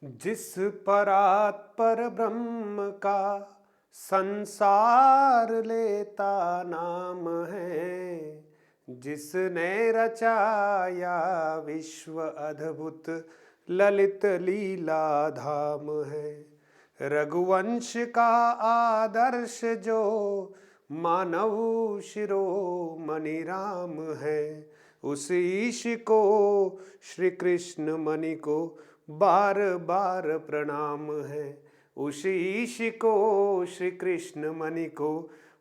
जिस परात्पर ब्रह्म का संसार लेता नाम है, जिसने रचाया विश्व अद्भुत ललित लीला धाम है। रघुवंश का आदर्श जो मानव शिरोमणि राम है, उस ईश को श्री कृष्ण मणि को बार बार प्रणाम है। उस ईश को श्री कृष्ण मणि को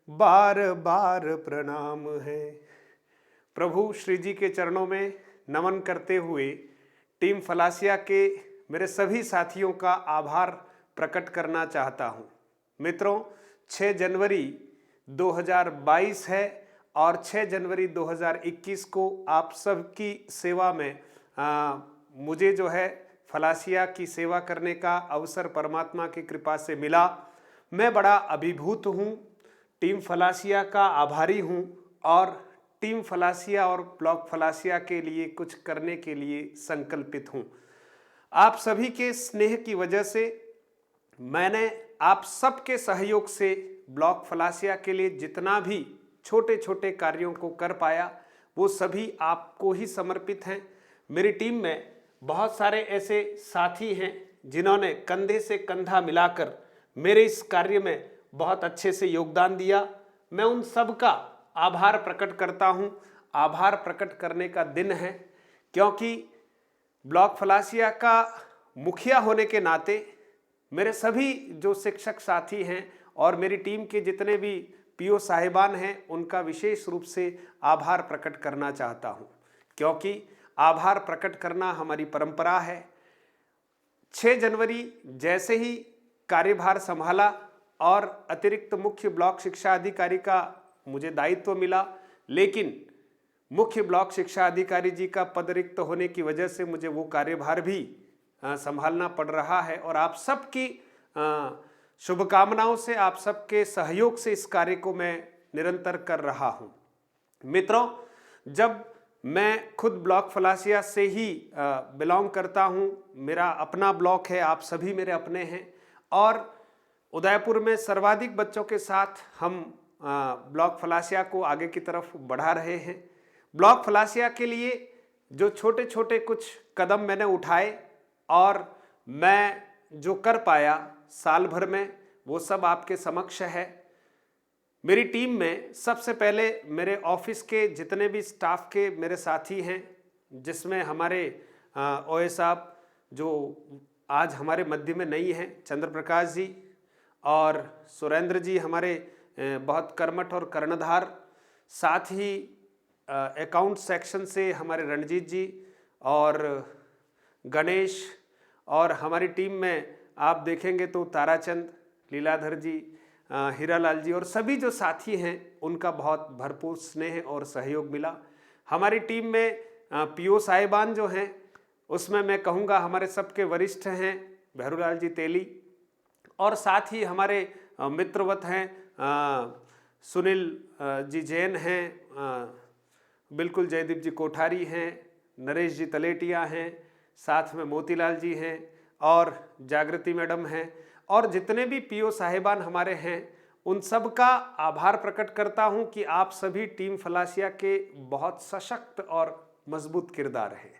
बार बार प्रणाम है। प्रभु श्री जी के चरणों में नमन करते हुए टीम फलासिया के मेरे सभी साथियों का आभार प्रकट करना चाहता हूं। मित्रों, 6 जनवरी 2022 है और 6 जनवरी 2021 को आप सबकी सेवा में मुझे जो है फलासिया की सेवा करने का अवसर परमात्मा की कृपा से मिला। मैं बड़ा अभिभूत हूँ, टीम फलासिया का आभारी हूँ और टीम फलासिया और ब्लॉक फलासिया के लिए कुछ करने के लिए संकल्पित हूँ। आप सभी के स्नेह की वजह से मैंने आप सबके सहयोग से ब्लॉक फलासिया के लिए जितना भी छोटे छोटे कार्यों को कर पाया वो सभी आपको ही समर्पित हैं। मेरी टीम में बहुत सारे ऐसे साथी हैं जिन्होंने कंधे से कंधा मिलाकर मेरे इस कार्य में बहुत अच्छे से योगदान दिया। मैं उन सब का आभार प्रकट करता हूं। आभार प्रकट करने का दिन है क्योंकि ब्लॉक फलासिया का मुखिया होने के नाते मेरे सभी जो शिक्षक साथी हैं और मेरी टीम के जितने भी पीओ साहिबान हैं उनका विशेष रूप से आभार प्रकट करना चाहता हूं, क्योंकि आभार प्रकट करना हमारी परंपरा है। 6 जनवरी जैसे ही कार्यभार संभाला और अतिरिक्त मुख्य ब्लॉक शिक्षा अधिकारी का मुझे दायित्व मिला, लेकिन मुख्य ब्लॉक शिक्षा अधिकारी जी का पद रिक्त होने की वजह से मुझे वो कार्यभार भी संभालना पड़ रहा है और आप सबकी शुभकामनाओं से, आप सबके सहयोग से इस कार्य को मैं निरंतर कर रहा हूं। मित्रों, जब मैं खुद ब्लॉक फलासिया से ही बिलोंग करता हूं, मेरा अपना ब्लॉक है, आप सभी मेरे अपने हैं और उदयपुर में सर्वाधिक बच्चों के साथ हम ब्लॉक फलासिया को आगे की तरफ बढ़ा रहे हैं। ब्लॉक फलासिया के लिए जो छोटे छोटे कुछ कदम मैंने उठाए और मैं जो कर पाया साल भर में, वो सब आपके समक्ष है। मेरी टीम में सबसे पहले मेरे ऑफिस के जितने भी स्टाफ के मेरे साथी हैं, जिसमें हमारे ओए साहब जो आज हमारे मध्य में नहीं हैं, चंद्र प्रकाश जी और सुरेंद्र जी हमारे बहुत कर्मठ और कर्णधार, साथ ही अकाउंट सेक्शन से हमारे रणजीत जी और गणेश, और हमारी टीम में आप देखेंगे तो ताराचंद, लीलाधर जी, हीरालाल जी और सभी जो साथी हैं उनका बहुत भरपूर स्नेह और सहयोग मिला। हमारी टीम में पीओ साहिबान जो हैं उसमें मैं कहूँगा हमारे सबके वरिष्ठ हैं भैरूलाल जी तेली, और साथ ही हमारे मित्रवत हैं सुनील जी जैन हैं, बिल्कुल जयदीप जी कोठारी हैं, नरेश जी तलेटिया हैं, साथ में मोतीलाल जी हैं और जागृति मैडम हैं, और जितने भी पीओ साहिबान हमारे हैं उन सब का आभार प्रकट करता हूं कि आप सभी टीम फलासिया के बहुत सशक्त और मजबूत किरदार हैं।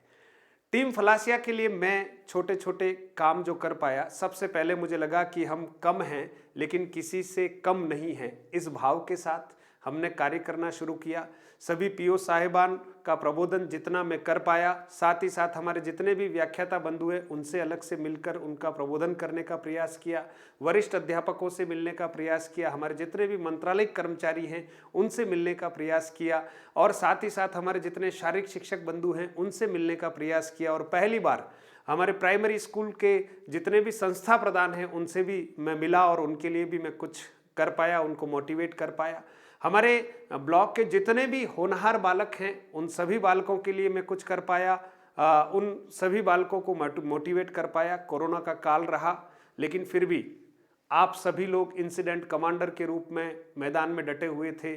टीम फलासिया के लिए मैं छोटे छोटे काम जो कर पाया, सबसे पहले मुझे लगा कि हम कम हैं लेकिन किसी से कम नहीं हैं, इस भाव के साथ हमने कार्य करना शुरू किया। सभी पीओ साहिबान का प्रबोधन जितना मैं कर पाया, साथ ही साथ हमारे जितने भी व्याख्याता बंधु हैं उनसे अलग से मिलकर उनका प्रबोधन करने का प्रयास किया, वरिष्ठ अध्यापकों से मिलने का प्रयास किया, हमारे जितने भी मंत्रालयिक कर्मचारी हैं उनसे मिलने का प्रयास किया, और साथ ही साथ हमारे जितने शारीरिक शिक्षक बंधु हैं उनसे मिलने का प्रयास किया। और पहली बार हमारे प्राइमरी स्कूल के जितने भी संस्था प्रधान हैं उनसे भी मैं मिला और उनके लिए भी मैं कुछ कर पाया, उनको मोटिवेट कर पाया। हमारे ब्लॉक के जितने भी होनहार बालक हैं उन सभी बालकों के लिए मैं कुछ कर पाया, उन सभी बालकों को मोटिवेट कर पाया। कोरोना का काल रहा लेकिन फिर भी आप सभी लोग इंसिडेंट कमांडर के रूप में मैदान में डटे हुए थे।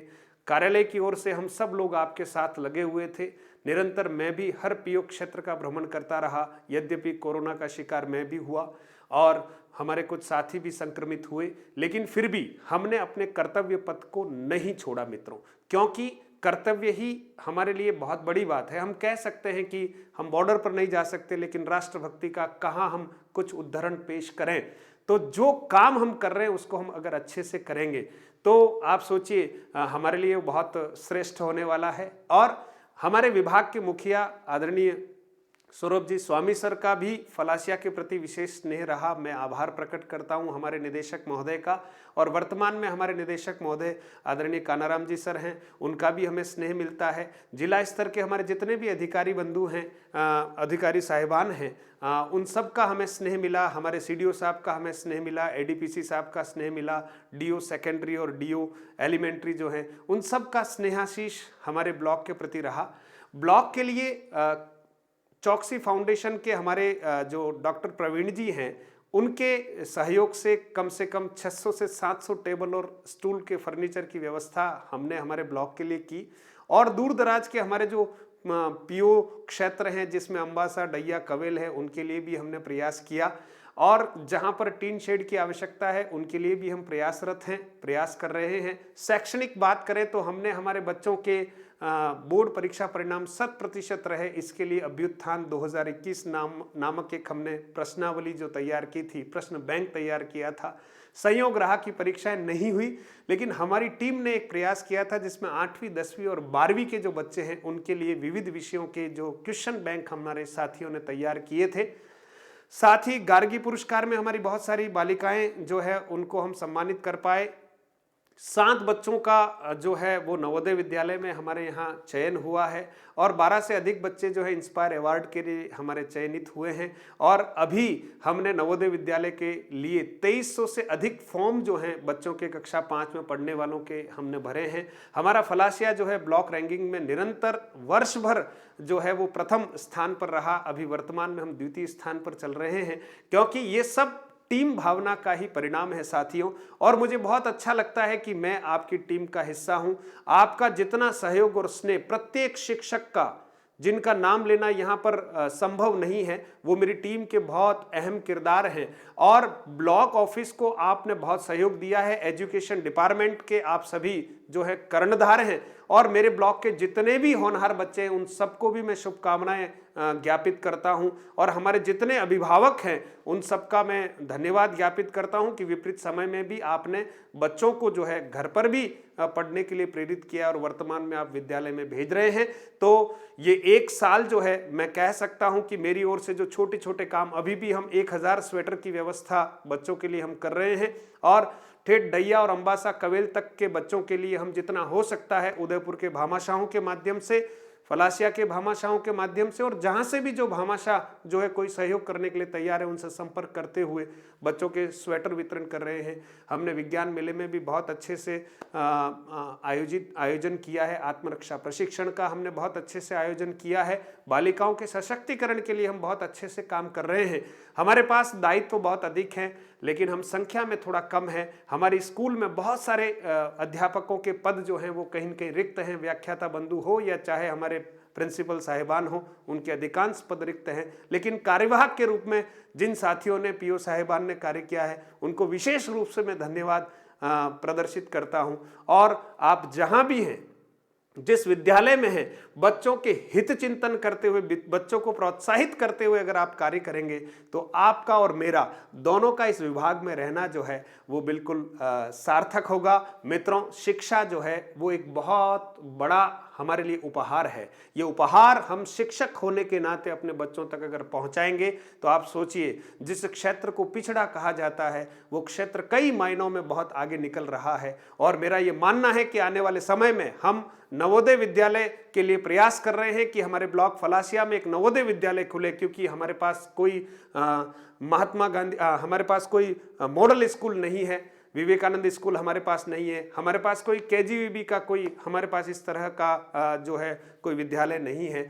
कार्यालय की ओर से हम सब लोग आपके साथ लगे हुए थे। निरंतर मैं भी हर पीओ क्षेत्र का भ्रमण करता रहा। यद्यपि कोरोना का शिकार मैं भी हुआ और हमारे कुछ साथी भी संक्रमित हुए, लेकिन फिर भी हमने अपने कर्तव्य पथ को नहीं छोड़ा मित्रों, क्योंकि कर्तव्य ही हमारे लिए बहुत बड़ी बात है। हम कह सकते हैं कि हम बॉर्डर पर नहीं जा सकते, लेकिन राष्ट्रभक्ति का कहाँ हम कुछ उदाहरण पेश करें। तो जो काम हम कर रहे हैं उसको हम अगर अच्छे से करेंगे तो आप सोचिए हमारे लिए बहुत श्रेष्ठ होने वाला है। और हमारे विभाग के मुखिया आदरणीय सौरभ जी स्वामी सर का भी फलासिया के प्रति विशेष स्नेह रहा। मैं आभार प्रकट करता हूं हमारे निदेशक महोदय का, और वर्तमान में हमारे निदेशक महोदय आदरणीय कानाराम जी सर हैं, उनका भी हमें स्नेह मिलता है। जिला स्तर के हमारे जितने भी अधिकारी बंधु हैं, अधिकारी साहिबान हैं, उन सब का हमें स्नेह मिला। हमारे सीडीओ साहब का हमें स्नेह मिला, एडीपीसी साहब का स्नेह मिला, डीओ सेकेंडरी और डीओ एलिमेंट्री जो हैं उन सब का स्नेहाशीष हमारे ब्लॉक के प्रति रहा। ब्लॉक के लिए चौकसी फाउंडेशन के हमारे जो डॉक्टर प्रवीण जी हैं, उनके सहयोग से कम 600 से 700 टेबल और स्टूल के फर्नीचर की व्यवस्था हमने हमारे ब्लॉक के लिए की। और दूर दराज के हमारे जो पीओ क्षेत्र हैं जिसमें अम्बासा, डैया, कवेल है, उनके लिए भी हमने प्रयास किया। और जहां पर टीन शेड की आवश्यकता है उनके लिए भी हम प्रयासरत हैं, प्रयास कर रहे हैं। शैक्षणिक बात करें तो हमने हमारे बच्चों के बोर्ड परीक्षा परिणाम 100% रहे, इसके लिए अभ्युत्थान 2021 नामक एक हमने प्रश्नावली जो तैयार की थी, प्रश्न बैंक तैयार किया था। संयोग रहा कि परीक्षाएं नहीं हुई, लेकिन हमारी टीम ने एक प्रयास किया था जिसमें 8वीं, 10वीं और 12वीं के जो बच्चे हैं उनके लिए विविध विषयों के जो क्वेश्चन बैंक हमारे साथियों ने तैयार किए थे। साथ ही गार्गी पुरस्कार में हमारी बहुत सारी बालिकाएं जो है उनको हम सम्मानित कर पाए। 7 बच्चों का जो है वो नवोदय विद्यालय में हमारे यहाँ चयन हुआ है, और 12 से अधिक बच्चे जो है इंस्पायर अवार्ड के लिए हमारे चयनित हुए हैं। और अभी हमने नवोदय विद्यालय के लिए 2300 से अधिक फॉर्म जो हैं बच्चों के कक्षा 5 में पढ़ने वालों के हमने भरे हैं। हमारा फलासिया जो है ब्लॉक रैंकिंग में निरंतर वर्ष भर जो है वो प्रथम स्थान पर रहा। अभी वर्तमान में हम द्वितीय स्थान पर चल रहे हैं, क्योंकि ये सब टीम भावना का ही परिणाम है साथियों। और मुझे बहुत अच्छा लगता है कि मैं आपकी टीम का हिस्सा हूं। आपका जितना सहयोग और स्नेह, प्रत्येक शिक्षक का जिनका नाम लेना यहाँ पर संभव नहीं है, वो मेरी टीम के बहुत अहम किरदार हैं। और ब्लॉक ऑफिस को आपने बहुत सहयोग दिया है, एजुकेशन डिपार्टमेंट के आप सभी जो है कर्णधार हैं, और मेरे ब्लॉक के जितने भी होनहार बच्चे हैं उन सबको भी मैं शुभकामनाएं ज्ञापित करता हूं। और हमारे जितने अभिभावक हैं उन सबका मैं धन्यवाद ज्ञापित करता हूं कि विपरीत समय में भी आपने बच्चों को जो है घर पर भी पढ़ने के लिए प्रेरित किया, और वर्तमान में आप विद्यालय में भेज रहे हैं। तो ये 1 साल जो है मैं कह सकता हूं कि मेरी ओर से जो छोटे छोटे काम, अभी भी हम 1000 स्वेटर की व्यवस्था बच्चों के लिए हम कर रहे हैं, और ठेठ डैया और अम्बासा, कवेल तक के बच्चों के लिए हम जितना हो सकता है उदयपुर के भामाशाहों के माध्यम से, फलासिया के भामाशाहों के माध्यम से, और जहां से भी जो भामाशाह जो है कोई सहयोग करने के लिए तैयार है उनसे संपर्क करते हुए बच्चों के स्वेटर वितरण कर रहे हैं। हमने विज्ञान मेले में भी बहुत अच्छे से आयोजन किया है। आत्मरक्षा प्रशिक्षण का हमने बहुत अच्छे से आयोजन किया है। बालिकाओं के सशक्तिकरण के लिए हम बहुत अच्छे से काम कर रहे हैं। हमारे पास दायित्व तो बहुत अधिक हैं, लेकिन हम संख्या में थोड़ा कम है। हमारे स्कूल में बहुत सारे अध्यापकों के पद जो हैं वो कहीं न कहीं रिक्त हैं, व्याख्याता बंधु हो या चाहे हमारे प्रिंसिपल साहिबान हो, उनके अधिकांश पद रिक्त हैं। लेकिन कार्यवाहक के रूप में जिन साथियों ने, पीओ साहिबान ने कार्य किया है, उनको विशेष रूप से मैं धन्यवाद प्रदर्शित करता हूं। और आप जहां भी हैं, जिस विद्यालय में है, बच्चों के हित चिंतन करते हुए, बच्चों को प्रोत्साहित करते हुए अगर आप कार्य करेंगे तो आपका और मेरा दोनों का इस विभाग में रहना जो है वो बिल्कुल सार्थक होगा। मित्रों, शिक्षा जो है वो एक बहुत बड़ा हमारे लिए उपहार है। ये उपहार हम शिक्षक होने के नाते अपने बच्चों तक अगर पहुंचाएंगे तो आप सोचिए, जिस क्षेत्र को पिछड़ा कहा जाता है वो क्षेत्र कई मायनों में बहुत आगे निकल रहा है। और मेरा ये मानना है कि आने वाले समय में हम नवोदय विद्यालय के लिए प्रयास कर रहे हैं कि हमारे ब्लॉक फलासिया में एक नवोदय विद्यालय खुले, क्योंकि हमारे पास कोई महात्मा गांधी, हमारे पास कोई मॉडल स्कूल नहीं है, विवेकानंद स्कूल हमारे पास नहीं है, हमारे पास कोई केजीवीबी का कोई, हमारे पास इस तरह का जो है कोई विद्यालय नहीं है।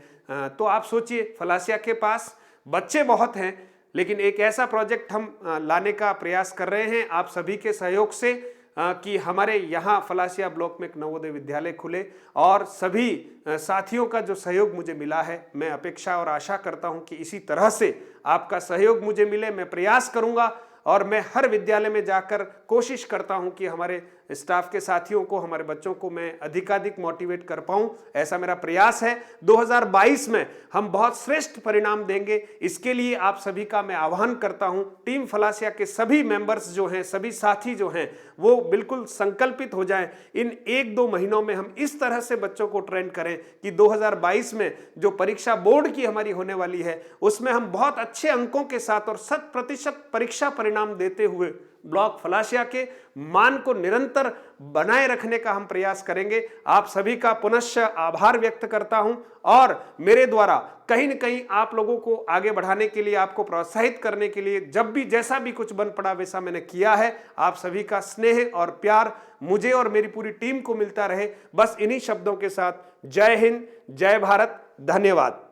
तो आप सोचिए, फलासिया के पास बच्चे बहुत हैं, लेकिन एक ऐसा प्रोजेक्ट हम लाने का प्रयास कर रहे हैं आप सभी के सहयोग से। कि हमारे यहाँ फलासिया ब्लॉक में एक नवोदय विद्यालय खुले और सभी साथियों का जो सहयोग मुझे मिला है, मैं अपेक्षा और आशा करता हूं कि इसी तरह से आपका सहयोग मुझे मिले। मैं प्रयास करूंगा और मैं हर विद्यालय में जाकर कोशिश करता हूं कि हमारे स्टाफ के साथियों को, हमारे बच्चों को मैं अधिकाधिक मोटिवेट कर पाऊं, ऐसा मेरा प्रयास है। 2022 में हम बहुत श्रेष्ठ परिणाम देंगे, इसके लिए आप सभी का मैं आह्वान करता हूं। टीम फलासिया के सभी मेंबर्स जो हैं, सभी साथी जो हैं, वो बिल्कुल संकल्पित हो जाएं। इन 1-2 महीनों में हम इस तरह से बच्चों को ट्रेन करें कि 2022 में जो परीक्षा बोर्ड की हमारी होने वाली है, उसमें हम बहुत अच्छे अंकों के साथ और 100% परीक्षा परिणाम देते हुए ब्लॉक फलासिया के मान को निरंतर बनाए रखने का हम प्रयास करेंगे। आप सभी का पुनश्च आभार व्यक्त करता हूं और मेरे द्वारा कहीं न कहीं आप लोगों को आगे बढ़ाने के लिए, आपको प्रोत्साहित करने के लिए जब भी जैसा भी कुछ बन पड़ा वैसा मैंने किया है। आप सभी का स्नेह और प्यार मुझे और मेरी पूरी टीम को मिलता रहे, बस इन्हीं शब्दों के साथ जय हिंद, जय भारत, धन्यवाद।